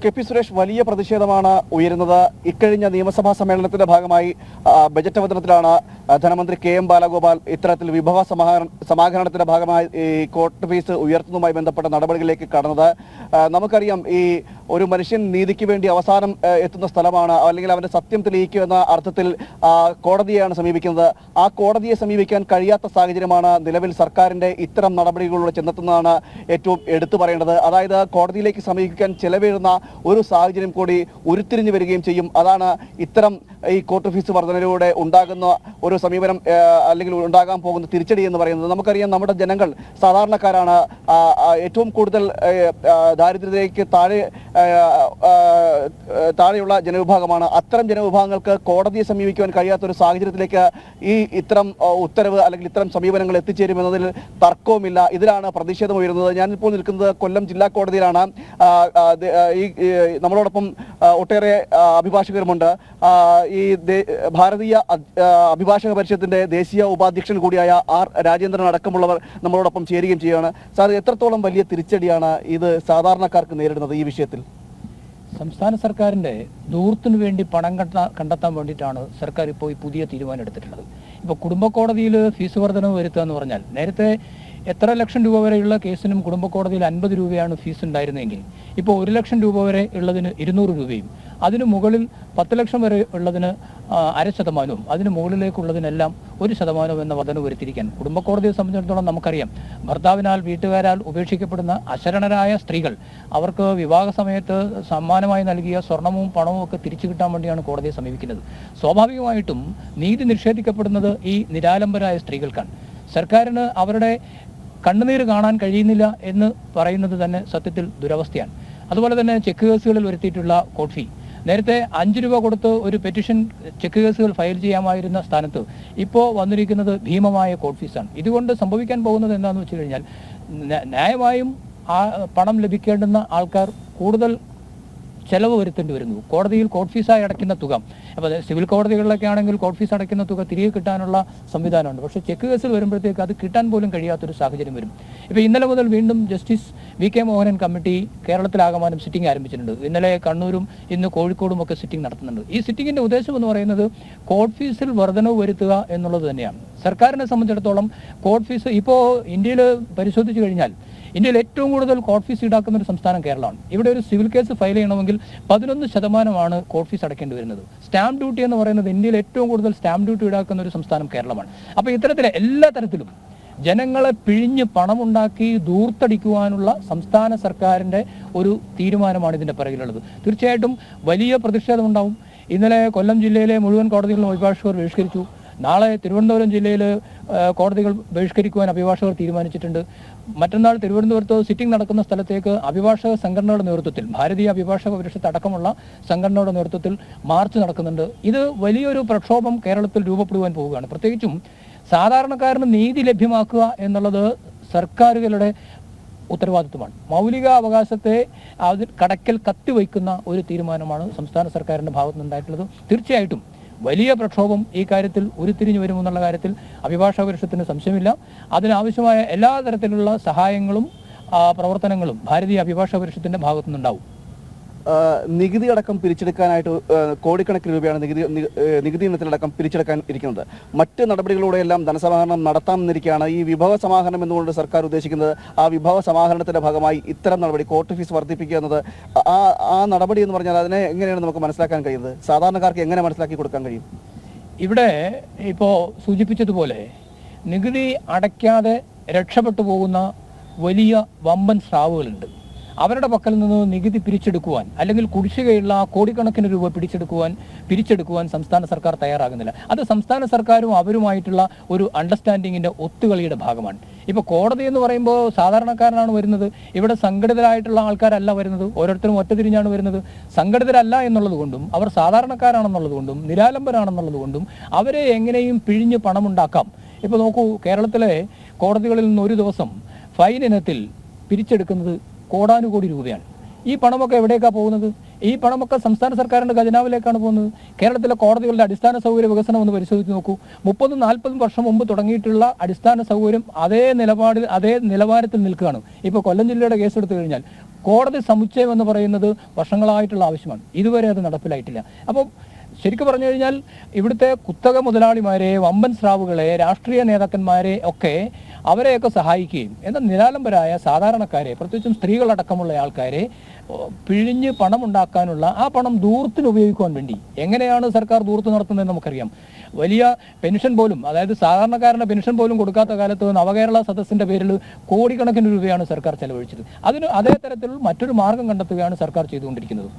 K P Suresh വലിയ പ്രതിഷേധമാണ് ഉയരുന്നത്. ഇക്കഴിഞ്ഞ നിയമസഭാ സമ്മേളനത്തിന്റെ ഭാഗമായി ബജറ്റ് അവതരണത്തിലാണ് ധനമന്ത്രി കെ എം ബാലഗോപാൽ ഇത്തരത്തിൽ വിഭവ സമാഹരണത്തിന്റെ ഭാഗമായി ഈ കോർട്ട് ഫീസ് ഉയർത്തുന്നതുമായി ബന്ധപ്പെട്ട നടപടികളിലേക്ക് കടന്നത്. നമുക്കറിയാം, ഈ ഒരു മനുഷ്യൻ നീതിക്ക് വേണ്ടി അവസാനം എത്തുന്ന സ്ഥലമാണ്, അല്ലെങ്കിൽ അവന്റെ സത്യം തെളിയിക്കുക എന്ന അർത്ഥത്തിൽ കോടതിയെയാണ് സമീപിക്കുന്നത്. ആ കോടതിയെ സമീപിക്കാൻ കഴിയാത്ത സാഹചര്യമാണ് നിലവിൽ സർക്കാരിന്റെ ഇത്തരം നടപടികളിലൂടെ ചെന്നെത്തുന്നതാണ് ഏറ്റവും എടുത്തു പറയേണ്ടത്. അതായത് കോടതിയിലേക്ക് സമീപിക്കാൻ ചെലവേറുന്ന ഒരു സാഹചര്യം കൂടി ഉരുത്തിരിഞ്ഞു വരികയും ചെയ്യും. അതാണ് ഇത്തരം ഈ കോർട്ട് ഫീസ് വർധനയിലൂടെ ഉണ്ടാകുന്ന ഒരു സമീപനം, അല്ലെങ്കിൽ ഉണ്ടാകാൻ പോകുന്ന തിരിച്ചടി എന്ന് പറയുന്നത്. നമുക്കറിയാം, നമ്മുടെ ജനങ്ങൾ സാധാരണക്കാരാണ്. ഏറ്റവും കൂടുതൽ ദാരിദ്ര്യത്തിലേക്ക് താഴെയുള്ള ജനവിഭാഗമാണ്. അത്തരം ജനവിഭാഗങ്ങൾക്ക് കോടതിയെ സമീപിക്കുവാൻ കഴിയാത്ത ഒരു സാഹചര്യത്തിലേക്ക് ഇത്തരം ഉത്തരവ് അല്ലെങ്കിൽ ഇത്തരം സമീപനങ്ങൾ എത്തിച്ചേരുമെന്നതിൽ തർക്കവുമില്ല. ഇതിലാണ് പ്രതിഷേധം ഉയരുന്നത്. ഞാനിപ്പോൾ നിൽക്കുന്നത് കൊല്ലം ജില്ലാ കോടതിയിലാണ്. നമ്മളോടൊപ്പം ഒട്ടേറെ അഭിഭാഷകരുമുണ്ട്. ഈ ഭാരതീയ അഭിഭാഷക പരിഷത്തിന്റെ ദേശീയ ഉപാധ്യക്ഷൻ കൂടിയായ ആർ രാജേന്ദ്രൻ അടക്കമുള്ളവർ നമ്മളോടൊപ്പം ചേരുകയും ചെയ്യുകയാണ്. സാർ, എത്രത്തോളം വലിയ തിരിച്ചടിയാണ് ഇത് സാധാരണക്കാർക്ക് നേരിടുന്നത് ഈ വിഷയത്തിൽ? സംസ്ഥാന സർക്കാരിൻ്റെ ദൂർത്തിനു വേണ്ടി പണം കണ്ടെത്താൻ വേണ്ടിയിട്ടാണ് സർക്കാർ ഇപ്പോൾ ഈ പുതിയ തീരുമാനം എടുത്തിട്ടുള്ളത്. ഇപ്പോൾ കുടുംബ കോടതിയിൽ ഫീസ് വർധനവ് വരുത്തുക എന്ന് പറഞ്ഞാൽ, നേരത്തെ എത്ര ലക്ഷം രൂപ വരെയുള്ള കേസിനും കുടുംബ കോടതിയിൽ 50 രൂപയാണ് ഫീസ് ഉണ്ടായിരുന്നെങ്കിൽ ഇപ്പോൾ 1 ലക്ഷം രൂപ വരെ ഉള്ളതിന് 200 രൂപയും, അതിന് മുകളിൽ 10 ലക്ഷം വരെ ഉള്ളതിന് 0.5%, അതിന് മുകളിലേക്കുള്ളതിനെല്ലാം 1% എന്ന വർധന വരുത്തിയിരിക്കാൻ കുടുംബ കോടതിയെ സംബന്ധിച്ചിടത്തോളം നമുക്കറിയാം, ഭർത്താവിനാൽ വീട്ടുകാരാൽ ഉപേക്ഷിക്കപ്പെടുന്ന അശരണരായ സ്ത്രീകൾ അവർക്ക് വിവാഹ സമയത്ത് സമ്മാനമായി നൽകിയ സ്വർണവും പണവും ഒക്കെ തിരിച്ചു കിട്ടാൻ വേണ്ടിയാണ് കോടതിയെ സമീപിക്കുന്നത്. സ്വാഭാവികമായിട്ടും നീതി നിഷേധിക്കപ്പെടുന്നത് ഈ നിരാലംബരായ സ്ത്രീകൾക്കാണ്. സർക്കാരിന് അവരുടെ കണ്ണുനീര് കാണാൻ കഴിയുന്നില്ല എന്ന് പറയുന്നത് തന്നെ സത്യത്തിൽ ദുരവസ്ഥയാണ്. അതുപോലെ തന്നെ ചെക്ക് കേസുകളിൽ വരുത്തിയിട്ടുള്ള കോർട്ട് ഫീ, നേരത്തെ 5 രൂപ കൊടുത്ത് ഒരു പെറ്റീഷൻ ചെക്ക് കേസുകൾ ഫയൽ ചെയ്യാമായിരുന്ന സ്ഥാനത്ത് ഇപ്പോൾ വന്നിരിക്കുന്നത് ഭീമമായ കോർട്ട് ഫീസാണ്. ഇതുകൊണ്ട് സംഭവിക്കാൻ പോകുന്നത് എന്താണെന്ന് വെച്ച് കഴിഞ്ഞാൽ, ന്യായമായും ആ പണം ലഭിക്കേണ്ടുന്ന ആൾക്കാർ കൂടുതൽ ചെലവ് വരുത്തേണ്ടി വരുന്നു. കോടതിയിൽ കോർട്ട് ഫീസായി അടയ്ക്കുന്ന തുക, അപ്പോൾ സിവിൽ കോടതികളിലൊക്കെ ആണെങ്കിൽ കോർട്ട് ഫീസ് അടയ്ക്കുന്ന തുക തിരികെ കിട്ടാനുള്ള സംവിധാനമുണ്ട്. പക്ഷേ ചെക്ക് കേസിൽ വരുമ്പോഴത്തേക്ക് അത് കിട്ടാൻ പോലും കഴിയാത്തൊരു സാഹചര്യം വരും. ഇപ്പോൾ ഇന്നലെ മുതൽ വീണ്ടും justice V K Mohanan committee കേരളത്തിലാകമാനം സിറ്റിംഗ് ആരംഭിച്ചിട്ടുണ്ട്. ഇന്നലെ കണ്ണൂരും ഇന്ന് കോഴിക്കോടും ഒക്കെ സിറ്റിംഗ് നടത്തുന്നുണ്ട്. ഈ സിറ്റിംഗിൻ്റെ ഉദ്ദേശം എന്ന് പറയുന്നത് കോർട്ട് ഫീസിൽ വർധനവ് വരുത്തുക എന്നുള്ളത് തന്നെയാണ്. സർക്കാരിനെ സംബന്ധിച്ചിടത്തോളം കോർട്ട് ഫീസ് ഇപ്പോൾ ഇന്ത്യയിൽ പരിശോധിച്ച് കഴിഞ്ഞാൽ ഇന്ത്യയിൽ ഏറ്റവും കൂടുതൽ കോർട്ട് ഫീസ് ഈടാക്കുന്ന ഒരു സംസ്ഥാനം കേരളമാണ്. ഇവിടെ ഒരു സിവിൽ കേസ് ഫയൽ ചെയ്യണമെങ്കിൽ 11% കോർട്ട് ഫീസ് അടയ്ക്കേണ്ടി വരുന്നത്. സ്റ്റാമ്പ് ഡ്യൂട്ടി എന്ന് പറയുന്നത് ഇന്ത്യയിൽ ഏറ്റവും കൂടുതൽ സ്റ്റാമ്പ് ഡ്യൂട്ടി ഈടാക്കുന്ന ഒരു സംസ്ഥാനം കേരളമാണ്. അപ്പോൾ ഇത്തരത്തിലെ എല്ലാ തരത്തിലും ജനങ്ങളെ പിഴിഞ്ഞ് പണമുണ്ടാക്കി ദൂർത്തടിക്കുവാനുള്ള സംസ്ഥാന സർക്കാരിൻ്റെ ഒരു തീരുമാനമാണ് ഇതിൻ്റെ പിറകിലുള്ളത്. തീർച്ചയായിട്ടും വലിയ പ്രതിഷേധം ഉണ്ടാവും. ഇന്നലെ കൊല്ലം ജില്ലയിലെ മുഴുവൻ കോടതികളും അഭിഭാഷകർ ബഹിഷ്കരിച്ചു. നാളെ തിരുവനന്തപുരം ജില്ലയിൽ കോടതികൾ ബഹിഷ്കരിക്കുവാൻ അഭിഭാഷകർ തീരുമാനിച്ചിട്ടുണ്ട്. മറ്റന്നാൾ തിരുവനന്തപുരത്ത് സിറ്റിംഗ് നടക്കുന്ന സ്ഥലത്തേക്ക് അഭിഭാഷക സംഘടനയുടെ നേതൃത്വത്തിൽ, ഭാരതീയ അഭിഭാഷക പരിഷത്ത് അടക്കമുള്ള സംഘടനയുടെ നേതൃത്വത്തിൽ മാർച്ച് നടക്കുന്നുണ്ട്. ഇത് വലിയൊരു പ്രക്ഷോഭം കേരളത്തിൽ രൂപപ്പെടുവാൻ പോവുകയാണ്. പ്രത്യേകിച്ചും സാധാരണക്കാരന് നീതി ലഭ്യമാക്കുക എന്നുള്ളത് സർക്കാരുകളുടെ ഉത്തരവാദിത്വമാണ്. മൗലിക അവകാശത്തെ കടക്കൽ കത്തിവയ്ക്കുന്ന ഒരു തീരുമാനമാണ് സംസ്ഥാന സർക്കാരിൻ്റെ ഭാഗത്തുനിന്നുണ്ടായിട്ടുള്ളത്. തീർച്ചയായിട്ടും വലിയ പ്രക്ഷോഭം ഈ കാര്യത്തിൽ ഉരുത്തിരിഞ്ഞു വരുമെന്നുള്ള കാര്യത്തിൽ അഭിഭാഷക പരിഷത്തിന് സംശയമില്ല. അതിനാവശ്യമായ എല്ലാ തരത്തിലുള്ള സഹായങ്ങളും പ്രവർത്തനങ്ങളും ഭാരതീയ അഭിഭാഷക പരിഷത്തിൻ്റെ ഭാഗത്തുനിന്നുണ്ടാവും. നികുതി അടക്കം പിരിച്ചെടുക്കാനായിട്ട് കോടിക്കണക്കിന് രൂപയാണ് നികുതി ഇനത്തിലടക്കം പിരിച്ചെടുക്കാൻ ഇരിക്കുന്നത്. മറ്റ് നടപടികളിലൂടെയെല്ലാം ധനസമാഹരണം നടത്താമെന്നിരിക്കുകയാണ്. ഈ വിഭവ സമാഹരണം എന്നുകൊണ്ട് സർക്കാർ ഉദ്ദേശിക്കുന്നത്, ആ വിഭവ സമാഹരണത്തിന്റെ ഭാഗമായി ഇത്തരം നടപടി, കോർട്ട് ഫീസ് വർദ്ധിപ്പിക്കുക എന്നത്, ആ നടപടി എന്ന് പറഞ്ഞാൽ അതിനെ എങ്ങനെയാണ് നമുക്ക് മനസ്സിലാക്കാൻ കഴിയുന്നത്? സാധാരണക്കാർക്ക് എങ്ങനെ മനസ്സിലാക്കി കൊടുക്കാൻ കഴിയും? ഇവിടെ ഇപ്പോൾ സൂചിപ്പിച്ചതുപോലെ നികുതി അടയ്ക്കാതെ രക്ഷപ്പെട്ടു പോകുന്ന വലിയ വമ്പൻ സ്രാവുകളുണ്ട്. അവരുടെ പക്കൽ നിന്ന് നികുതി പിരിച്ചെടുക്കുവാൻ, അല്ലെങ്കിൽ കുടിശ്ശികയുള്ള കോടിക്കണക്കിന് രൂപ പിരിച്ചെടുക്കുവാൻ സംസ്ഥാന സർക്കാർ തയ്യാറാകുന്നില്ല. അത് സംസ്ഥാന സർക്കാരും അവരുമായിട്ടുള്ള ഒരു അണ്ടർസ്റ്റാൻഡിങ്ങിൻ്റെ ഒത്തുകളിയുടെ ഭാഗമാണ്. ഇപ്പോൾ കോടതി എന്ന് പറയുമ്പോൾ സാധാരണക്കാരനാണ് വരുന്നത്. ഇവിടെ സംഘടിതരായിട്ടുള്ള ആൾക്കാരല്ല വരുന്നത്. ഓരോരുത്തരും ഒറ്റതിരിഞ്ഞാണ് വരുന്നത്. സംഘടിതരല്ല എന്നുള്ളത് കൊണ്ടും അവർ സാധാരണക്കാരാണെന്നുള്ളത് കൊണ്ടും നിരാലംബരാണെന്നുള്ളത് കൊണ്ടും അവരെ എങ്ങനെയും പിഴിഞ്ഞ് പണമുണ്ടാക്കാം. ഇപ്പോൾ നോക്കൂ, കേരളത്തിലെ കോടതികളിൽ നിന്ന് ഒരു ദിവസം ഫൈൻ ഇനത്തിൽ പിരിച്ചെടുക്കുന്നത് കോടാനുകോടി രൂപയാണ്. ഈ പണമൊക്കെ എവിടേക്കാണ് പോകുന്നത്? ഈ പണമൊക്കെ സംസ്ഥാന സർക്കാരിൻ്റെ ഖജനാവിലേക്കാണ് പോകുന്നത്. കേരളത്തിലെ കോടതികളുടെ അടിസ്ഥാന സൗകര്യ വികസനം ഒന്ന് പരിശോധിച്ച് നോക്കൂ. 30-40 വർഷം മുമ്പ് തുടങ്ങിയിട്ടുള്ള അടിസ്ഥാന സൗകര്യം അതേ നിലവാരത്തിൽ നിൽക്കുകയാണ്. ഇപ്പോൾ കൊല്ലം ജില്ലയുടെ കേസെടുത്തു കഴിഞ്ഞാൽ കോടതി സമുച്ചയം എന്ന് പറയുന്നത് വർഷങ്ങളായിട്ടുള്ള ആവശ്യമാണ്. ഇതുവരെ അത് നടപ്പിലായിട്ടില്ല. അപ്പോൾ ശരിക്കും പറഞ്ഞു കഴിഞ്ഞാൽ ഇവിടുത്തെ കുത്തക മുതലാളിമാരെ, വമ്പൻ സ്രാവുകളെ, രാഷ്ട്രീയ നേതാക്കന്മാരെ ഒക്കെ അവരെയൊക്കെ സഹായിക്കുകയും എന്നാൽ നിരാലംബരായ സാധാരണക്കാരെ, പ്രത്യേകിച്ചും സ്ത്രീകളടക്കമുള്ള ആൾക്കാരെ പിഴിഞ്ഞ് പണമുണ്ടാക്കാനുള്ള ആ പണം ധൂർത്തിന് ഉപയോഗിക്കുവാൻ വേണ്ടി എങ്ങനെയാണ് സർക്കാർ ധൂർത്ത് നടത്തുന്നതെന്ന് നമുക്കറിയാം. വലിയ പെൻഷൻ പോലും, അതായത് സാധാരണക്കാരൻ്റെ പെൻഷൻ പോലും കൊടുക്കാത്ത കാലത്ത് നവകേരള സദസ്സിൻ്റെ പേരിൽ കോടിക്കണക്കിന് രൂപയാണ് സർക്കാർ ചെലവഴിച്ചത്. അതിന് അതേ തരത്തിലുള്ള മറ്റൊരു മാർഗം കണ്ടെത്തുകയാണ് സർക്കാർ ചെയ്തുകൊണ്ടിരിക്കുന്നത്.